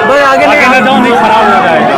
भाई आगे नहीं जाओ, नहीं खराब हो जाएगा।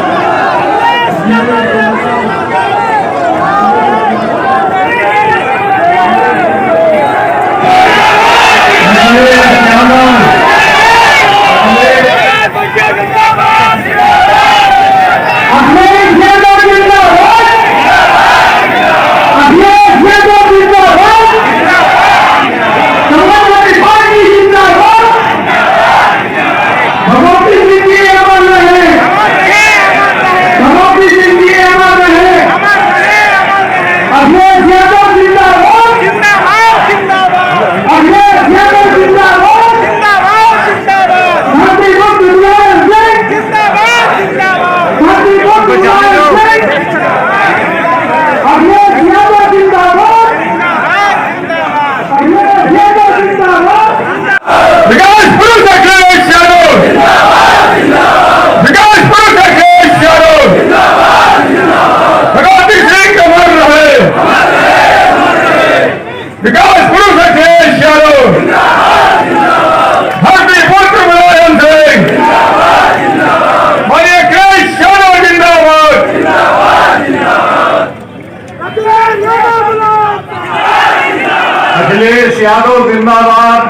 अखिलेश यादव जिंदाबाद,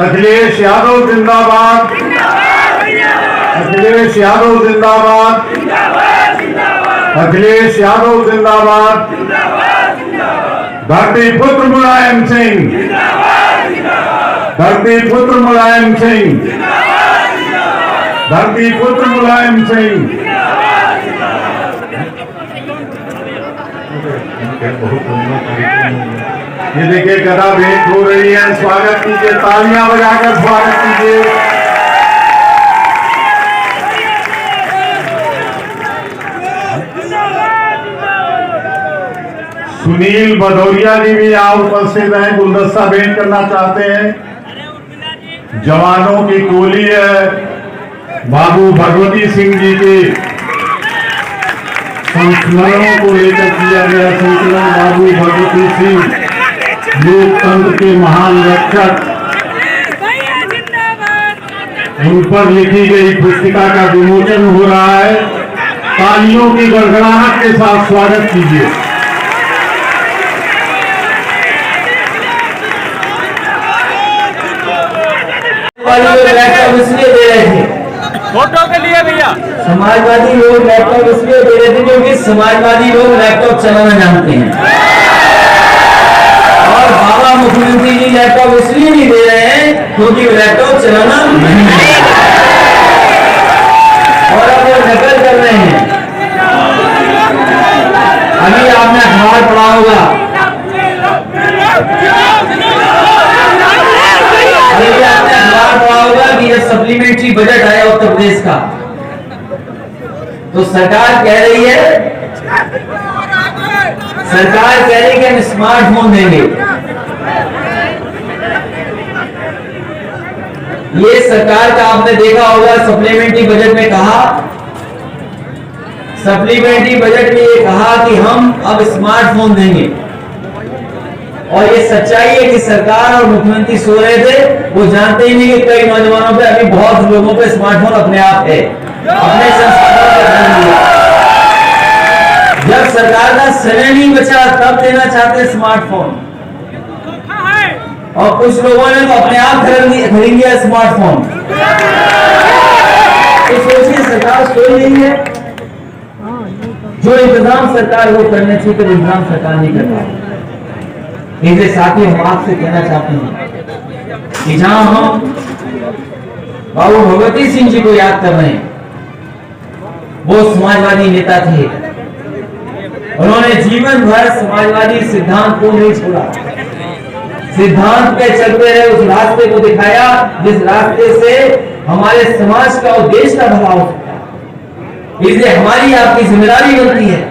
अखिलेश यादव जिंदाबाद, अखिलेश यादव जिंदाबाद, अखिलेश यादव जिंदाबाद, धरती पुत्र मुलायम सिंह, धरती पुत्र मुलायम सिंह, धरती पुत्र मुलायम सिंह। ये देखिए गदा भेंट हो रही है, स्वागत कीजिए, तालियां बजाकर स्वागत कीजिए। सुनील भदौरिया जी भी यहाँ उपस्थित हैं, गुलदस्ता भेंट करना चाहते हैं। जवानों की टोली है, बाबू भगवती सिंह जी के संकलनों को लेकर किया गया संकलन। बाबू भगवती सिंह लोकतंत्र के महान रक्षक, उन पर लिखी गई पुस्तिका का विमोचन हो रहा है। तालियों की गड़गड़ाहट के साथ स्वागत कीजिए। लैपटॉप इसलिए दे रहे थे, फोटो के लिए भैया। समाजवादी लोग लैपटॉप इसलिए दे रहे थे क्योंकि समाजवादी लोग लैपटॉप चलाना जानते हैं। और बाबा मुख्यमंत्री जी लैपटॉप इसलिए नहीं दे रहे हैं क्योंकि लैपटॉप चलाना नहीं है और अब वो नकल कर रहे हैं। अभी आपने अखबार पढ़ा होगा, कि जब सप्लीमेंट्री बजट आया उत्तर प्रदेश का तो सरकार कह रही है कि हम स्मार्टफोन देंगे। ये सरकार का आपने देखा होगा, सप्लीमेंट्री बजट में कहा, सप्लीमेंट्री बजट में ये कहा कि हम अब स्मार्टफोन देंगे। और ये सच्चाई है कि सरकार और मुख्यमंत्री सो रहे थे, वो जानते ही नहीं कि कई नौजवानों पे, अभी बहुत लोगों पे स्मार्टफोन अपने आप है, अपने संसाधनों पर ध्यान दिया। जब सरकार का समय नहीं बचा तब देना चाहते स्मार्टफोन, और कुछ लोगों ने तो अपने आप खरीद लिया स्मार्टफोन। तो सोचिए, सरकार सोई नहीं है, जो इंतजाम सरकार वो करने चाहिए तो इंतजाम सरकार नहीं कर पाई। इसलिए साथी हम आपसे कहना चाहते हैं कि जहां हम बाबू भगवती सिंह जी को याद कर रहे हैं, वो समाजवादी नेता थे, उन्होंने जीवन भर समाजवादी सिद्धांत को नहीं छोड़ा, सिद्धांत पे चलते रहे, उस रास्ते को दिखाया जिस रास्ते से हमारे समाज का और देश का भला हो सकता है। इसलिए हमारी आपकी जिम्मेदारी बनती है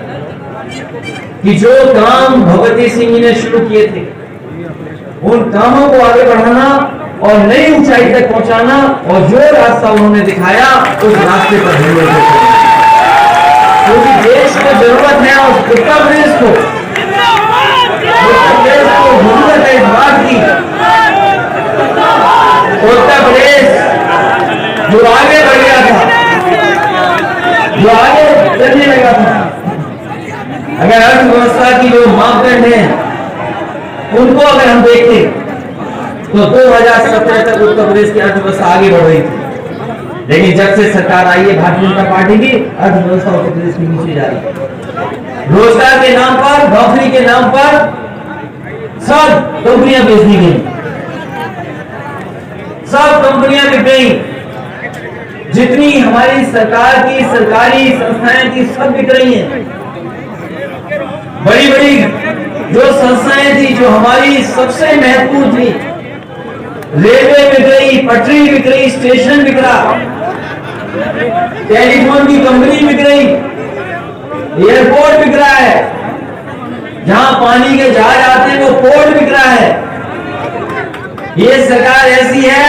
कि जो काम भगवती सिंह जी ने शुरू किए थे उन कामों को आगे बढ़ाना और नई ऊंचाई तक पहुंचाना, और जो रास्ता उन्होंने दिखाया उस रास्ते पर हम लोग को जरूरत है और उत्तर प्रदेश को जरूरत है इस बात की। उत्तर प्रदेश जो आगे बढ़ गया था, जो आगे चलने लगा था, अगर अर्थव्यवस्था की जो मापदंड है उनको अगर हम देखें तो 2017 तक उत्तर प्रदेश की अर्थव्यवस्था आगे बढ़ रही थी, लेकिन जब से सरकार आई है भारतीय जनता पार्टी की, अर्थव्यवस्था उत्तर प्रदेश की नीचे जा रही है। रोजगार के नाम पर, नौकरी के नाम पर सब कंपनियां बेच दी गई, सब कंपनियां बिक गई। जितनी हमारी सरकार की सरकारी संस्थाएं थी सब बिक रही हैं। बड़ी बड़ी जो संस्थाएं थी जो हमारी सबसे महत्वपूर्ण थी, रेलवे बिक रही, पटरी बिक रही, स्टेशन बिक रहा, टेलीफोन की कंपनी बिक रही, एयरपोर्ट बिक रहा है, जहां पानी के जहाज आते हैं वो पोर्ट बिक रहा है। ये सरकार ऐसी है,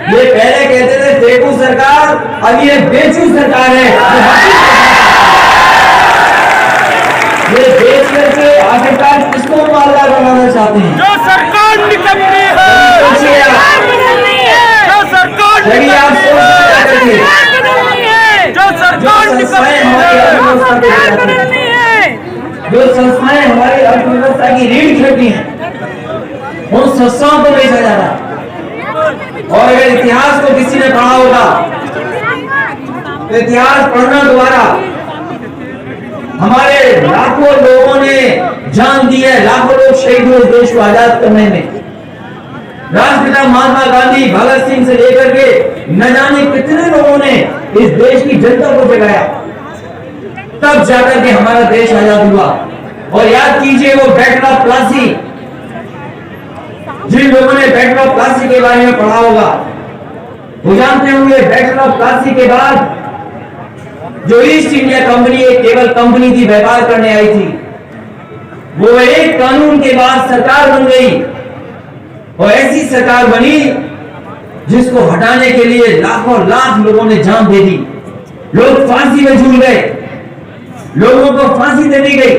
ये पहले कहते थे देखू सरकार, अब ये बेचू सरकार है। ये बेच करके आखिरकार किसको मालदार बनाना चाहते हैं? जो सरकार निकम्मी है, जो सरकार यदि आप सोचते हैं जो सरकार निकम्मी है, जो संस्थाएं हमारी अर्थव्यवस्था की रीढ़ की हड्डी हैं, उन संस्थाओं को बेचा जा रहा है। और अगर इतिहास को किसी ने पढ़ा होगा तो इतिहास पढ़ना द्वारा हमारे लाखों लोगों ने जान दी है, लाखों लोग शहीद हुए देश को आजाद करने में। राष्ट्रपिता महात्मा गांधी, भगत सिंह से लेकर के न जाने कितने लोगों ने इस देश की जनता को जगाया, तब जाकर के हमारा देश आजाद हुआ। और याद कीजिए वो बैटल ऑफ प्लासी, जिन लोगों ने बैटल ऑफ प्लासी के बारे में पढ़ा होगा वो जानते होंगे, बैटल ऑफ प्लासी के बाद जो ईस्ट इंडिया कंपनी एक केवल कंपनी थी, व्यापार करने आई थी, वो एक कानून के बाद सरकार बन गई। और ऐसी सरकार बनी जिसको हटाने के लिए लाखों लाख लोगों ने जान दे दी, लोग फांसी में झूल गए, लोगों को फांसी दे दी गई।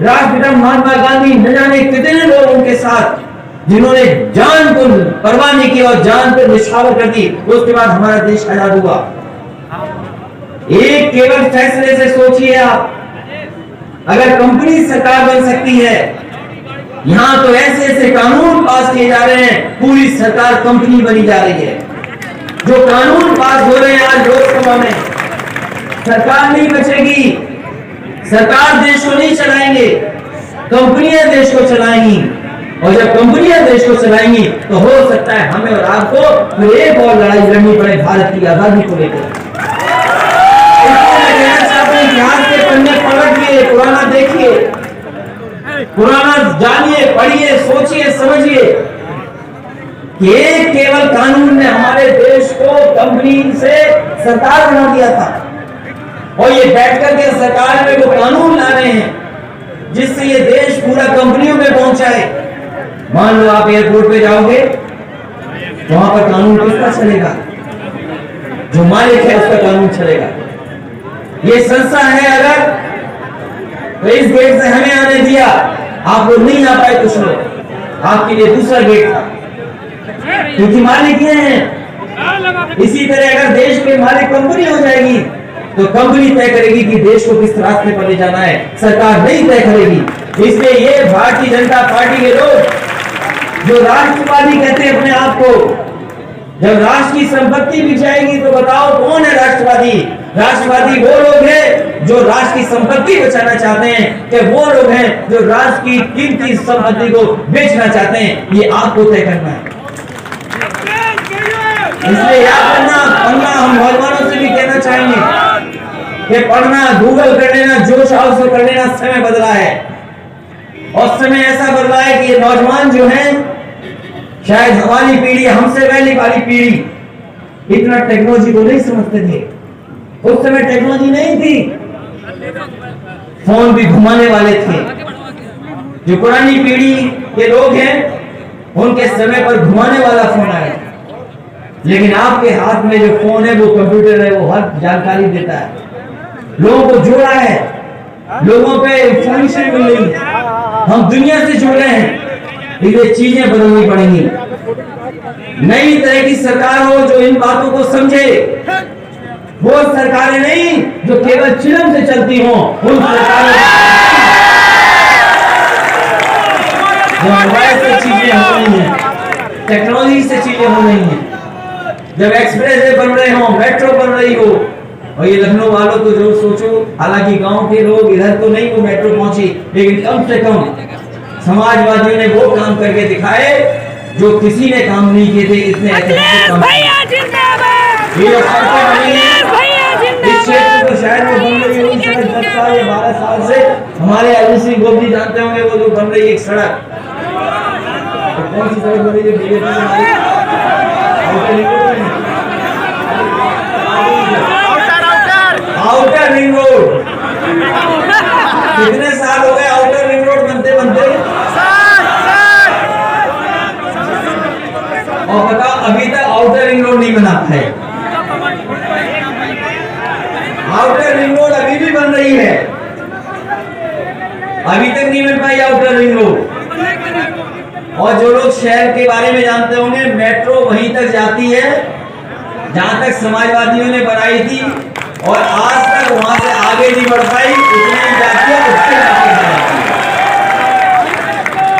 राष्ट्रपिता महात्मा गांधी न जाने कितने लोग उनके साथ, जिन्होंने जान को परवाह नहीं की और जान पर निछावर कर दी। उसके बाद हमारा देश आजाद हुआ। एक केवल फैसले से सोचिए आप, अगर कंपनी सरकार बन सकती है, यहां तो ऐसे ऐसे कानून पास किए जा रहे हैं, पूरी सरकार कंपनी बनी जा रही है। जो कानून पास हो रहे हैं आज लोकसभा में, सरकार नहीं बचेगी, सरकार देश को नहीं चलाएंगे, कंपनियां देश को चलाएंगी। और जब कंपनियां देश को चलाएंगी तो हो सकता है हमें और आपको फिर एक और लड़ाई लड़नी पड़े भारत की आजादी को लेकर। इतिहास के पन्ने पलटिए, पुराना देखिए, पुराना जानिए, पढ़िए, सोचिए, समझिए कि एक केवल कानून ने हमारे देश को कंपनी से सरकार बना दिया था। और ये बैठकर के सरकार में वो कानून ला रहे हैं जिससे ये देश पूरा कंपनियों में पहुंचाए। मान लो आप एयरपोर्ट पे जाओगे तो वहां पर कानून किसका चलेगा? जो मालिक है उसका कानून चलेगा। ये संस्था है अगर, तो इस गेट से हमें आने दिया, आप लोग नहीं आ पाए, कुछ लोग, आपके लिए दूसरा गेट था, क्योंकि मालिक ये हैं। इसी तरह अगर देश के मालिक कंपनी हो जाएगी तो कंपनी तय करेगी कि देश को किस रास्ते पर ले जाना है, सरकार नहीं तय करेगी। इसलिए ये भारतीय जनता पार्टी के लोग जो राष्ट्रवादी कहते हैं अपने आप को, जब राष्ट्र की संपत्ति बिक जाएगी तो बताओ कौन है राष्ट्रवादी? राष्ट्रवादी वो लोग हैं जो राष्ट्र की संपत्ति बचाना चाहते हैं, कि वो लोग हैं जो राष्ट्र की कीमती संपत्ति को बेचना चाहते हैं? ये आपको तय करना है। इसलिए याद करना, पढ़ना, हम नौजवानों से भी कहना चाहेंगे कि पढ़ना, गूगल कर लेना, जोश हाउस कर लेना, समय बदला है। और समय ऐसा बदला है कि ये नौजवान जो हैं, शायद हमारी पीढ़ी, हमसे पहले वाली पीढ़ी इतना टेक्नोलॉजी को नहीं समझते थे। उस समय टेक्नोलॉजी नहीं थी, फोन भी घुमाने वाले थे। जो पुरानी पीढ़ी के लोग हैं उनके समय पर घुमाने वाला फोन आया, लेकिन आपके हाथ में जो फोन है वो कंप्यूटर है, वो हर जानकारी देता है। लोगों को जोड़ा है, लोगों पे इंफॉर्मेशन मिल रही है, हम दुनिया से जुड़ रहे हैं। ये चीजें बदलनी पड़ेंगी। नई तरह की सरकार हो जो इन बातों को समझे, वो सरकारें नहीं जो केवल चिलम से चलती हो, उन सरकारों जो मोबाइल से चीजें हो रही हैं, टेक्नोलॉजी से चीजें हो रही हैं, जब एक्सप्रेस वे बन रहे हो, मेट्रो बन रही हो। और ये लखनऊ वालों को जरूर सोचो, हालांकि गांव के लोग इधर तो नहीं वो मेट्रो पहुंची, लेकिन कम से कम समाजवादियों ने वो काम करके दिखाए जो किसी ने काम नहीं किए थे। इतने ऐतिहासिक काम ये इस क्षेत्र को शायद वो बन रही होगी सड़क 10 साल या 12 साल से। हमारे अरुण सिंह गोभी जानते होंगे वो जो बन रही है एक सड़क, तो कौन सी सड़क बन रही है? BJP outer ring road. कितने साल हो गए आउटर रिंग रोड बनते बनते? और बताओ अभी तक आउटर रिंग रोड नहीं बना है। आउटर रिंग रोड अभी भी बन रही है, अभी तक नहीं बन पाई आउटर रिंग रोड। और जो लोग शहर के बारे में जानते होंगे, मेट्रो वहीं तक जाती है जहां तक समाजवादियों ने बनाई थी, और आज तक वहां से आगे नहीं बढ़ पाई, उतनी ही जाती है, उससे आगे जाती है।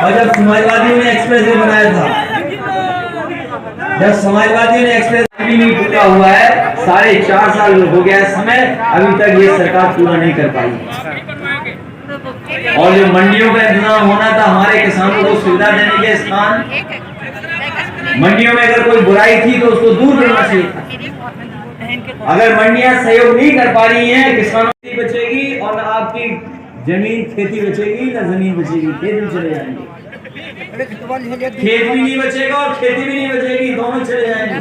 और जब समाजवादियों ने एक्सप्रेस वे बनाया था, जब समाजवादियों ने एक्सप्रेस भी नहीं पूरा हुआ है, 4.5 साल हो गया है समय, अभी तक ये सरकार पूरा नहीं कर पाई। और जो मंडियों का इंतजाम होना था हमारे किसानों को सुविधा देने के स्थान, मंडियों में अगर कोई बुराई थी तो उसको दूर करना चाहिए था। अगर मंडियां सहयोग नहीं कर पा रही हैं, किसानों की बचेगी और ना आपकी जमीन खेती बचेगी ना जमीन बचेगी, खेत भी चले जाएंगे। खेत भी नहीं बचेगा और खेती भी नहीं बचेगी, दोनों चले जाएंगे।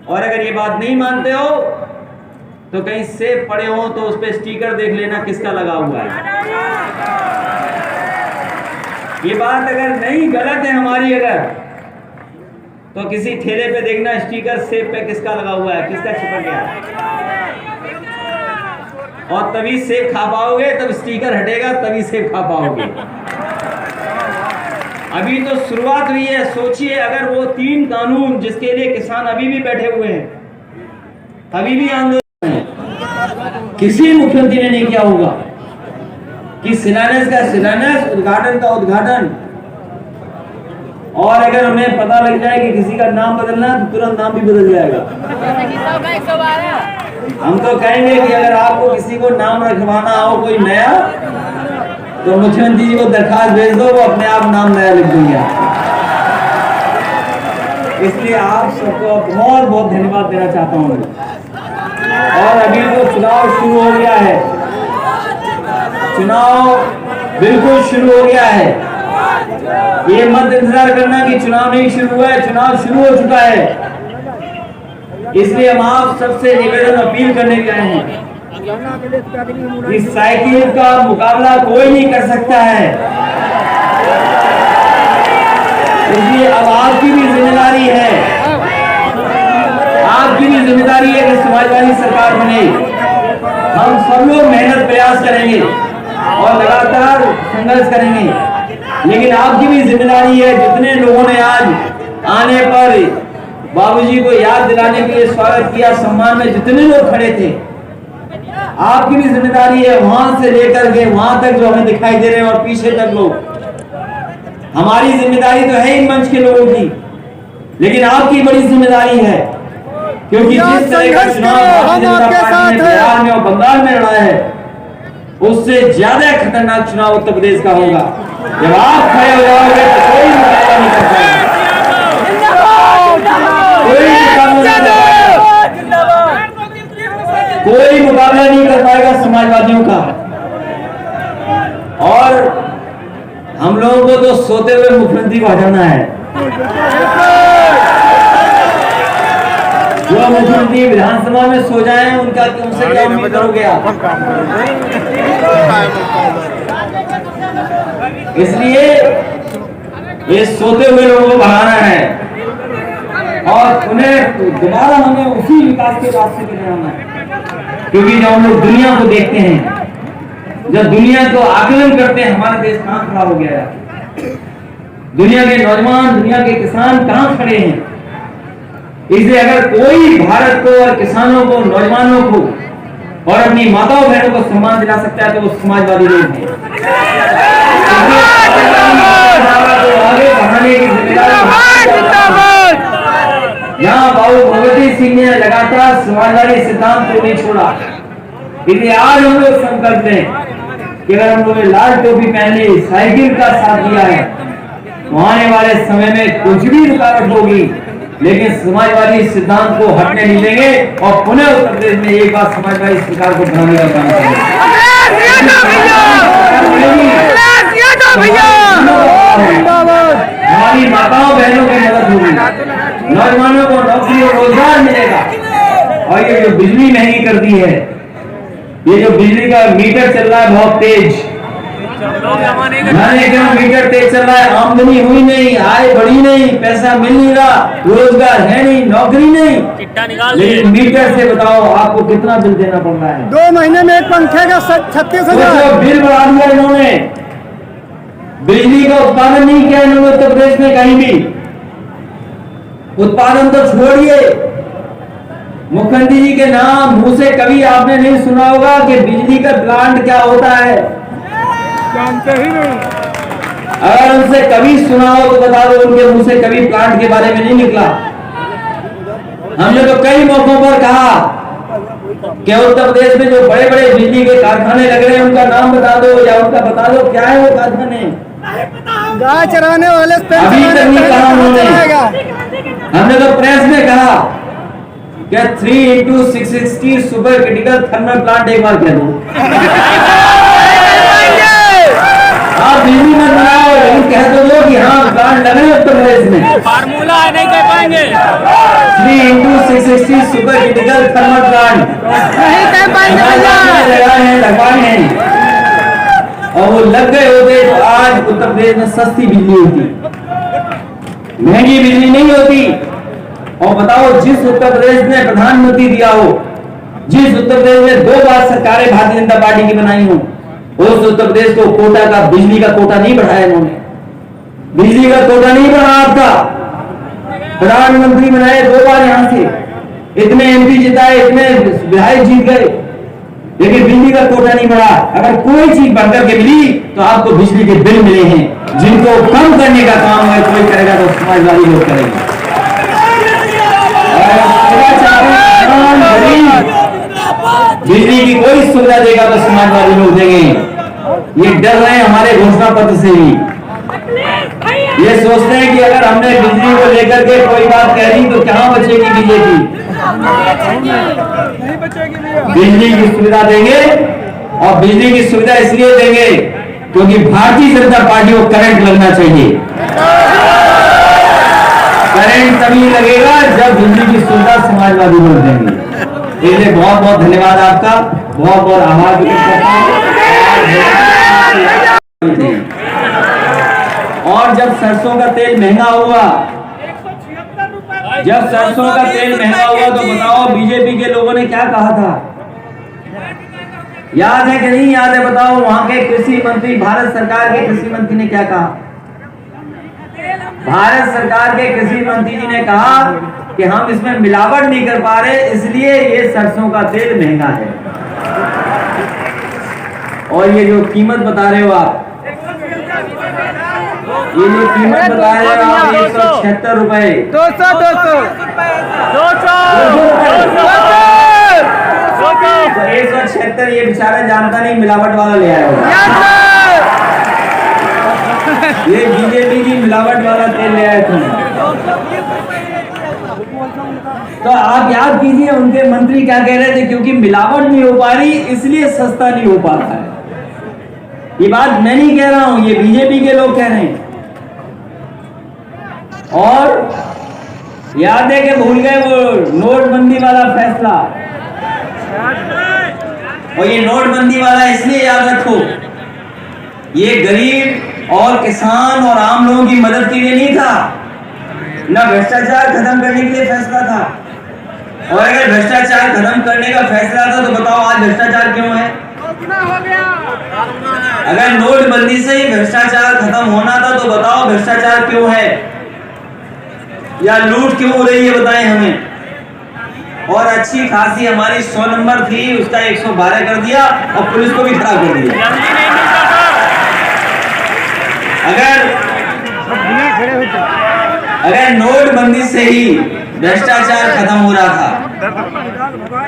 और अगर ये बात नहीं मानते हो तो कहीं सेब पड़े हो तो उस पे स्टिकर देख लेना किसका लगा हुआ है। ये बात अगर नहीं गलत है हमारी, अगर तो किसी ठेले पे देखना स्टिकर सेब पे किसका लगा हुआ है, किसका चिपक गया है, और तभी सेब खा पाओगे, तब स्टिकर हटेगा तभी सेब खा पाओगे। अभी तो शुरुआत हुई है। सोचिए अगर वो 3 कानून जिसके लिए किसान अभी भी बैठे हुए हैं, अभी भी आंदोलन किसी मुख्यमंत्री ने नहीं किया होगा कि शिलान्यास का शिलान्यास, उद्घाटन का उद्घाटन। और अगर उन्हें पता लग जाए कि किसी का नाम बदलना है तो तुरंत नाम भी बदल जाएगा। हम तो कहेंगे कि अगर आपको किसी को नाम रखवाना हो कोई नया, तो मुख्यमंत्री जी को दरखास्त भेज दो, वो अपने आप नाम नया लिख देंगे। इसलिए आप सबको बहुत बहुत धन्यवाद देना चाहता हूँ। और अभी तो चुनाव शुरू हो गया है, चुनाव बिल्कुल शुरू हो गया है। ये मत इंतजार करना कि चुनाव नहीं शुरू हुआ है, चुनाव शुरू हो चुका है। इसलिए हम आप सबसे निवेदन अपील करने के आए हैं, इस साइकिल का मुकाबला कोई नहीं कर सकता है। इसलिए अब आपकी भी जिम्मेदारी है, आपकी भी जिम्मेदारी है कि समाजवादी सरकार बने। हम सब लोग मेहनत प्रयास करेंगे और लगातार संघर्ष करेंगे, लेकिन आपकी भी जिम्मेदारी है। जितने लोगों ने आज आने पर बाबूजी को याद दिलाने के लिए स्वागत किया, सम्मान में जितने लोग खड़े थे, आपकी भी जिम्मेदारी है वहां से लेकर के वहां तक जो हमें दिखाई दे रहे हैं और पीछे तक लोग। हमारी जिम्मेदारी तो है इन मंच के लोगों की, लेकिन आपकी बड़ी जिम्मेदारी है, क्योंकि जिस तरह का चुनाव भारतीय जनता पार्टी ने बिहार में और बंगाल में लड़ा है, उससे ज्यादा खतरनाक चुनाव उत्तर प्रदेश का होगा। जब आप खड़े हो जाओगे तो कोई मुकाबला नहीं कर पाएगा, कोई मुकाबला नहीं कर पाएगा समाजवादियों का। और हम लोगों को तो सोते हुए मुख्यमंत्री को हटाना है। जो मुख्यमंत्री विधानसभा में सो जाए उनका उनसे क्या उम्मीद करोगे आप? इसलिए ये सोते हुए लोगों को भगाना है। और उन्हें दोबारा हमें उसी विकास के रास्ते पे जाना है। क्योंकि जब हम लोग दुनिया को देखते हैं, जब दुनिया को आकलन करते हैं, हमारा देश कहाँ खड़ा हो गया है, दुनिया के नौजवान, दुनिया के किसान कहाँ खड़े हैं। इसलिए अगर कोई भारत को और किसानों को, नौजवानों को और अपनी माताओं बहनों को सम्मान दिला सकता है तो वो समाजवादी लोग हैं। आगे बढ़ाने की जिम्मेदारी यहाँ बाबू भगवती सिंह ने लगातार समाजवादी सिद्धांत को नहीं छोड़ा। इसलिए आज हम लोग संकल्प लें कि अगर हम लोगों ने लाल टोपी पहनी, साइकिल का साथ दिया है, तो आने वाले समय में कुछ भी रुकावट होगी, लेकिन समाजवादी सिद्धांत को हटने नहीं देंगे और पुनः उत्तर प्रदेश में एक बार समाजवादी सरकार को बनाने का काम करेंगे। हमारी माताओं बहनों की मदद होगी, नौजवानों को नौकरी और रोजगार मिलेगा। और ये जो बिजली महंगी कर दी है, ये जो बिजली का मीटर चल रहा है बहुत तेज, मैंने क्यों मीटर तेज चल रहा है, आमदनी हुई नहीं, आय बढ़ी नहीं, पैसा मिल नहीं रहा, रोजगार है नहीं, नौकरी नहीं, लेकिन मीटर से बताओ आपको कितना बिल देना पड़ रहा है। 2 महीने में एक पंखे का 36,000 बिल बढ़ा दिया इन्होंने। बिजली का उत्पादन नहीं किया इन्होंने उत्तर प्रदेश में कहीं भी। उत्पादन तो छोड़िए, मुख्यमंत्री जी के नाम मुंह से कभी आपने नहीं सुना होगा कि बिजली का प्लांट क्या होता है, जानते ही नहीं। अगर उनसे कभी सुना हो तो बता दो, उनके मुंह से कभी प्लांट के बारे में नहीं निकला। हमने तो कई मौकों पर कहा कि उत्तर प्रदेश में जो बड़े बड़े बिजली के कारखाने लग रहे हैं उनका नाम बता दो या उनका बता दो क्या है वो कारखाने। गाय चराने वाले अभी तक नहीं कहा उन्होंने। हमने तो प्रेस में कहा कि 3x660 super critical thermal plant एक बार कह दो। आप बिजली मत बनाओ, लेकिन कह दो कि हाँ प्लांट लगे उत्तर प्रदेश में। फार्मूला है, नहीं कह पाएंगे। 3x660 super critical thermal plant नहीं कह पाएंगे। लगवाए हैं और वो लग गए होते तो आज उत्तर प्रदेश में सस्ती बिजली होती, महंगी बिजली नहीं होती। और बताओ, जिस उत्तर प्रदेश ने प्रधानमंत्री दिया हो, जिस उत्तर प्रदेश में 2 बार सरकारें भारतीय जनता पार्टी की बनाई हो, उस उत्तर प्रदेश को कोटा का, बिजली का कोटा नहीं बढ़ाया इन्होंने। बिजली का कोटा नहीं बढ़ा आपका। प्रधानमंत्री बनाए 2 बार, यहां से इतने एमपी जिताए, इतने विधायक जीत गए, लेकिन बिजली का कोटा नहीं बढ़ा। अगर कोई चीज बढ़कर के मिली तो आपको बिजली के बिल मिले हैं, जिनको कम करने का काम अगर कोई करेगा तो समाजवादी लोग करेंगे। बिजली की कोई सुविधा देगा तो समाजवादी लोग देंगे। ये डर रहे हैं हमारे घोषणा पत्र से ही। ये सोचते हैं कि अगर हमने बिजली को लेकर के कोई बात कह दी तो कहां बचेगी बीजेपी। बिजली की सुविधा देंगे, और बिजली की सुविधा इसलिए देंगे क्योंकि भारतीय जनता पार्टी को करंट लगना चाहिए। करंट तभी लगेगा जब बिजली की सुविधा समाजवादी लोग देंगे। इसलिए बहुत बहुत धन्यवाद आपका, बहुत बहुत आभार व्यक्त करता हूं। और जब सरसों का तेल महंगा हुआ, जब सरसों का तेल महंगा हुआ तो बताओ बीजेपी के लोगों ने क्या कहा था? याद है कि नहीं याद है? बताओ, वहां के कृषि मंत्री, भारत सरकार के कृषि मंत्री ने क्या कहा? भारत सरकार के कृषि मंत्री जी ने कहा कि हम इसमें मिलावट नहीं कर पा रहे, इसलिए ये सरसों का तेल महंगा है। और ये जो कीमत बता रहे हो आप, ये जो कीमत बता रहे हो आप, 176 रुपए, 176। ये बेचारा जानता नहीं, मिलावट वाला ले आया होगा। ये बीजेपी की मिलावट वाला तेल ले आए थे। तो आप याद कीजिए उनके मंत्री क्या कह रहे थे, क्योंकि मिलावट नहीं हो पा रही इसलिए सस्ता नहीं हो पा रहा है। ये बात मैं नहीं कह रहा हूं, ये बीजेपी के लोग कह रहे हैं। और याद है कि भूल गए वो नोटबंदी वाला फैसला। और ये नोटबंदी वाला इसलिए याद रखो, ये गरीब और किसान और आम लोगों की मदद के लिए नहीं था, ना भ्रष्टाचार खत्म करने के लिए फैसला था। और अगर भ्रष्टाचार खत्म करने का फैसला था तो बताओ आज भ्रष्टाचार क्यों है? अगर नोटबंदी से ही भ्रष्टाचार खत्म होना था तो बताओ भ्रष्टाचार क्यों है, या लूट क्यों हो रही है, बताएं हमें। और अच्छी खासी हमारी 100 नंबर थी, उसका 112 कर दिया और पुलिस को भी खराब कर दिया। अगर नोटबंदी से ही भ्रष्टाचार खत्म हो रहा था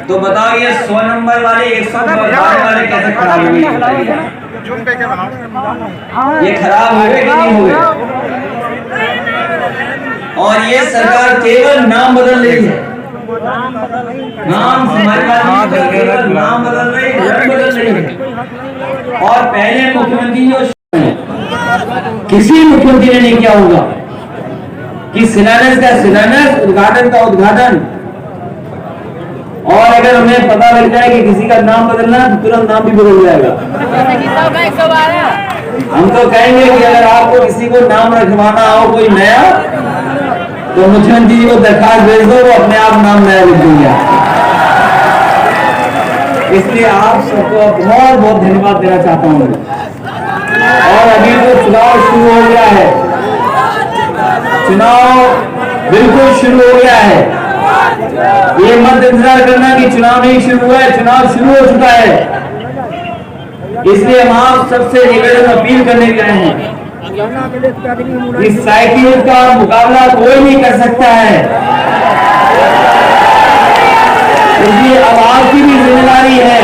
तो बताओ ये 100 नंबर वाले 112 वाले कैसे खराब हो गए? ये खराब हो गए कि नहीं हो गए? और ये सरकार केवल नाम बदल रही है, नाम समाजवादी केवल नाम बदल रही है, रंग बदल रही है। और पहले मुख्यमंत्री जो किसी मुख्यमंत्री ने नहीं किया होगा कि शिलान्यास का शिलान्यास, उद्घाटन का उद्घाटन। और अगर हमें पता लग जाए कि किसी का नाम बदलना तो तुरंत नाम भी बदल जाएगा। हम तो कहेंगे कि अगर आपको किसी को नाम रखवाना हो कोई नया तो मुख्यमंत्री जी को दरखास्त भेज दो, वो अपने आप नाम नया लिख देंगे। इसलिए आप सबको बहुत बहुत धन्यवाद देना चाहता हूँ। और अभी तो चुनाव शुरू हो गया है, चुनाव बिल्कुल शुरू हो गया है। ये मत इंतजार करना कि चुनाव नहीं शुरू हुआ है, चुनाव शुरू हो चुका है। इसलिए हम आप सबसे निवेदन अपील करने के आए हैं, इस साइकिल का मुकाबला कोई नहीं कर सकता है। इसलिए अब आपकी भी जिम्मेदारी है,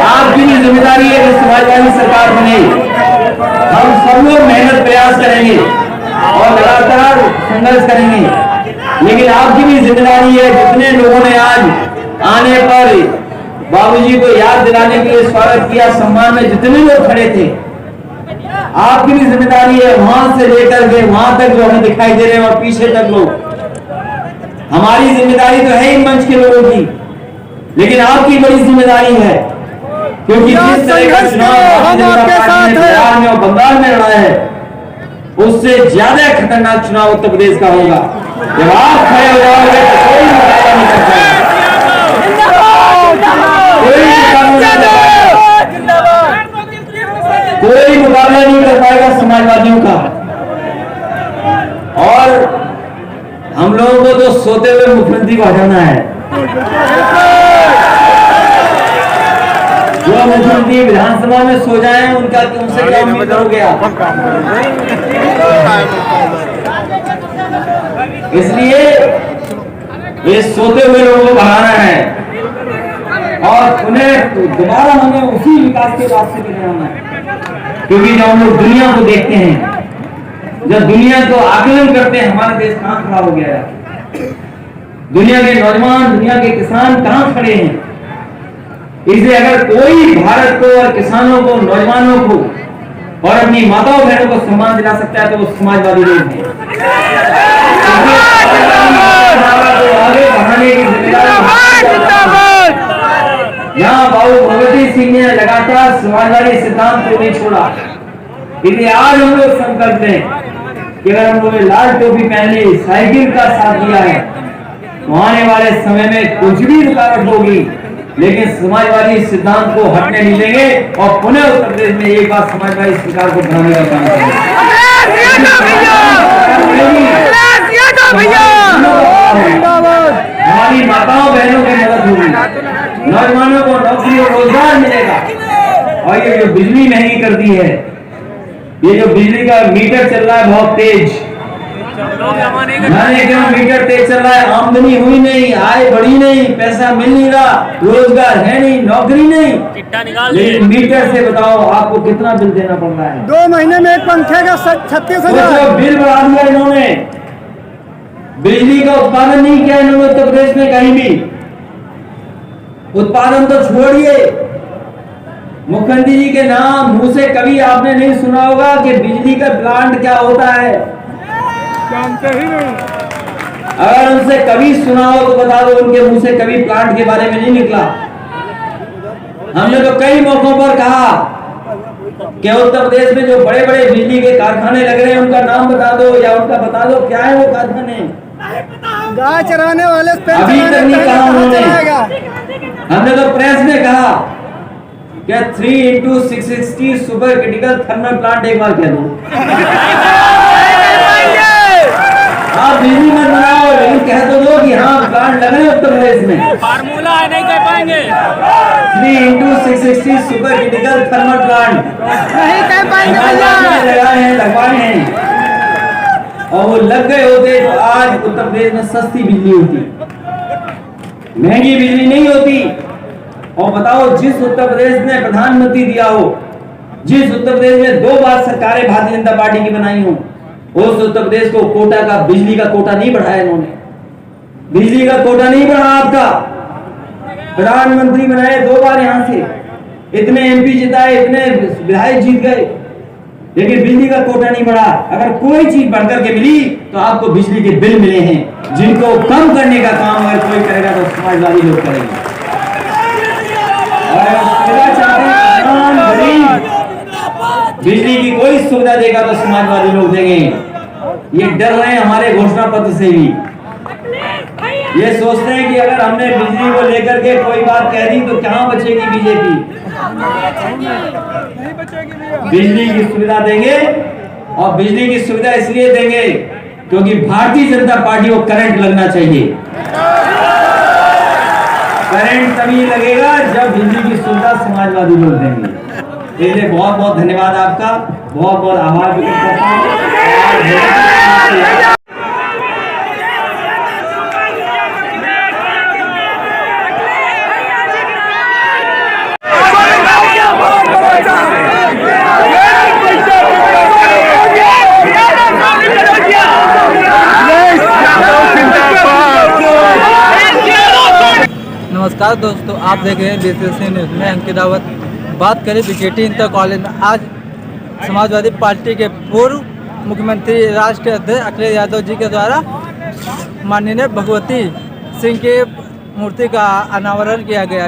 आपकी भी जिम्मेदारी है कि समाजवादी सरकार बने। हम सब लोग मेहनत प्रयास करेंगे और लगातार संघर्ष करेंगे, लेकिन आपकी भी जिम्मेदारी है। जितने लोगों ने आज आने पर बाबूजी को याद दिलाने के लिए स्वागत किया, सम्मान में जितने लोग खड़े थे, आपकी भी जिम्मेदारी है वहां से लेकर के वहां तक जो हमें दिखाई दे रहे हैं और पीछे तक लोग। हमारी जिम्मेदारी तो है ही मंच के लोगों की, लेकिन आपकी बड़ी जिम्मेदारी है, क्योंकि जिस तरह का चुनाव बिहार में और बंगाल में लड़ा है उससे ज्यादा खतरनाक चुनाव उत्तर प्रदेश का होगा। जब आप खड़े हो जाओगे तो कोई मुकाबला नहीं कर पाएगा, कोई मुकाबला नहीं कर पाएगा समाजवादियों का। और हम लोगों को तो सोते हुए मुख्यमंत्री को हटाना है। जो मुख्यमंत्री विधानसभा में सो जाए उनका उनसे क्या उम्मीद हो गया। इसलिए ये सोते हुए लोगों को बढ़ाना है और उन्हें दोबारा हमें उसी विकास के रास्ते पे जाना है। क्योंकि जब हम लोग दुनिया को देखते हैं, जब दुनिया को आकलन करते हैं, हमारा देश कहां खड़ा हो गया है, दुनिया के नौजवान, दुनिया के किसान कहां खड़े हैं। इसलिए अगर कोई भारत को और किसानों को, नौजवानों को और अपनी माताओं बहनों को सम्मान दिला सकता है तो वो समाजवादी लोग हैं। आगे बढ़ाने की जिम्मेदारी यहाँ बाबू भगवती सिंह ने लगातार समाजवादी सिद्धांत को नहीं छोड़ा। इसलिए आज हम लोग संकल्प लें कि अगर हम लोगों ने लाल टोपी पहनी, साइकिल का साथ दिया है तो आने वाले समय में कुछ भी रुकावट होगी, लेकिन समाजवादी सिद्धांत को हटने नहीं देंगे और पुनः उत्तर प्रदेश में एक बार समाजवादी सरकार को बनाने का काम करेंगे। हमारी माताओं बहनों की मदद होगी, नौजवानों को नौकरी और रोजगार मिलेगा। और ये जो बिजली महंगी कर दी है, ये जो बिजली का मीटर चल रहा है बहुत तेज, मैंने क्यों मीटर तेज चल रहा है, आमदनी हुई नहीं, आय बढ़ी नहीं, पैसा मिल नहीं रहा, रोजगार है नहीं, नौकरी नहीं, लेकिन मीटर से बताओ आपको कितना बिल देना पड़ रहा है। 2 महीने में एक पंखे का 36,000 बिल बढ़ा दिया इन्होंने। बिजली का उत्पादन नहीं किया इन्होंने उत्तर प्रदेश में कहीं भी। उत्पादन तो छोड़िए, मुख्यमंत्री जी के नाम मुंह से कभी आपने नहीं सुना होगा कि बिजली का प्लांट क्या होता है, जानते ही नहीं। अगर उनसे कभी सुना हो तो बता दो, उनके मुंह से कभी प्लांट के बारे में नहीं निकला। हमने तो कई मौकों पर कहा कि उत्तर प्रदेश में जो बड़े बड़े बिजली के कारखाने लग रहे हैं उनका नाम बता दो या उनका बता दो क्या है वो कारखाने। गाय चराने वाले अभी तक नहीं कहा उन्होंने। हमने तो प्रेस में कहा कि 3x660 super critical thermal plant एक बार कह दो। आप बिजली मत बनाओ लेकिन कह तो दो कि हाँ प्लांट लग रहे हैं उत्तर प्रदेश में। फार्मूला है, नहीं कह पाएंगे। 3x660 super critical thermal plant नहीं कह पाएंगे भैया। लगाए हैं, लगवाए हैं और वो लग गए होते तो आज उत्तर प्रदेश में सस्ती बिजली होती, महंगी बिजली नहीं होती। और बताओ जिस उत्तर प्रदेश ने प्रधानमंत्री दिया हो, जिस उत्तर प्रदेश में 2 बार सरकारें भारतीय जनता पार्टी की बनाई हो, उस उत्तर प्रदेश को कोटा का बिजली का कोटा नहीं बढ़ाया इन्होंने। बिजली का कोटा नहीं बढ़ा आपका। प्रधानमंत्री बनाए 2 बार यहां से, इतने एमपी जिताए, इतने विधायक जीत गए, लेकिन बिजली का कोटा नहीं बढ़ा। अगर कोई चीज बढ़कर के मिली तो आपको बिजली के बिल मिले हैं, जिनको कम करने का काम अगर कोई करेगा तो समाजवादी लोग करेंगे। और अगर चाहते हैं किसान गरीब बिजली की कोई सुविधा देगा तो समाजवादी लोग देंगे। ये डर रहे हैं हमारे घोषणा पत्र से भी। ये सोचते हैं कि अगर हमने बिजली को लेकर के कोई बात कह दी तो कहां बचेगी बीजेपी। बिजली की सुविधा देंगे और बिजली की सुविधा इसलिए देंगे क्योंकि भारतीय जनता पार्टी को करंट लगना चाहिए। करंट तभी लगेगा जब बिजली की सुविधा समाजवादी लोग देंगे। इसलिए बहुत बहुत धन्यवाद आपका, बहुत बहुत आभार व्यक्त करता हूं। नमस्कार दोस्तों, आप देख रहे हैं बीसीसी न्यूज़ में अंकित दावत। बात करें बीकेटी इंटर कॉलेज में आज समाजवादी पार्टी के पूर्व मुख्यमंत्री राष्ट्रीय अध्यक्ष अखिलेश यादव जी के द्वारा माननीय भगवती सिंह की मूर्ति का अनावरण किया गया।